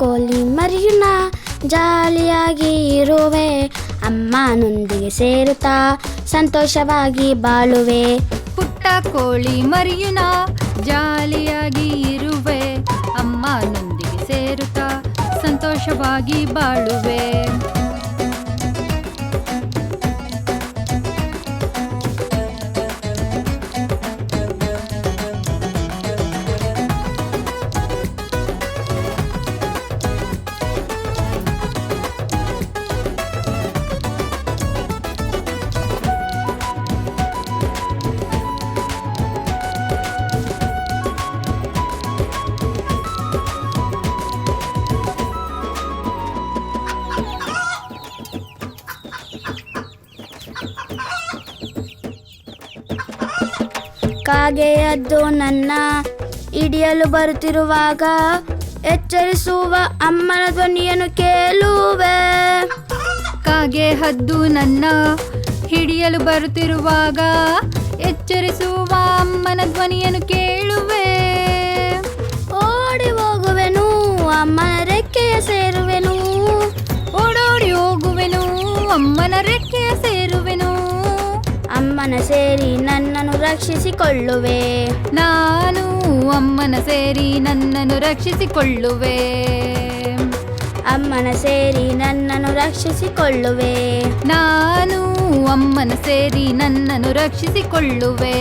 ಕೋಳಿ ಮರಿಯುನ ಜಾಲಿಯಾಗಿ ಇರುವೆ, ಅಮ್ಮನೊಂದಿಗೆ ಸೇರುತ್ತಾ ಸಂತೋಷವಾಗಿ ಬಾಳುವೆ. ಪುಟ್ಟ ಕೋಳಿ ಮರಿಯುನ ಜಾಲಿಯಾಗಿ ಇರುವೆ, ಅಮ್ಮನೊಂದಿಗೆ ಸೇರುತ್ತಾ ಸಂತೋಷವಾಗಿ ಬಾಳುವೆ. ಕಾಗೆಯದ್ದು ನನ್ನ ಹಿಡಿಯಲು ಬರುತ್ತಿರುವಾಗ ಎಚ್ಚರಿಸುವ ಅಮ್ಮನ ಧ್ವನಿಯನ್ನು ಕೇಳುವೆ. ಕಾಗೆ ಹದ್ದು ನನ್ನ ಹಿಡಿಯಲು ಬರುತ್ತಿರುವಾಗ ಎಚ್ಚರಿಸುವ ಅಮ್ಮನ ಧ್ವನಿಯನ್ನು ಕೇಳುವೆ. ಓಡಿ ಹೋಗುವೆನು ಅಮ್ಮನ ರೆಕ್ಕೆಯ ಸೇರುವೆನು, ಓಡೋಡಿ ಹೋಗುವೆನು ಅಮ್ಮನ ರೆಕ್ಕೆಯ ಸೇರುವೆನು. ಅಮ್ಮನ ಸೇರಿ ನನ್ನನ್ನು ರಕ್ಷಿಸಿಕೊಳ್ಳುವೆ. ನಾನು ಅಮ್ಮನ ಸೇರಿ ನನ್ನನ್ನು ರಕ್ಷಿಸಿಕೊಳ್ಳುವೆ. ಅಮ್ಮನ ಸೇರಿ ನನ್ನನ್ನು ರಕ್ಷಿಸಿಕೊಳ್ಳುವೆ. ನಾನು ಅಮ್ಮನ ಸೇರಿ ನನ್ನನ್ನು ರಕ್ಷಿಸಿಕೊಳ್ಳುವೆ.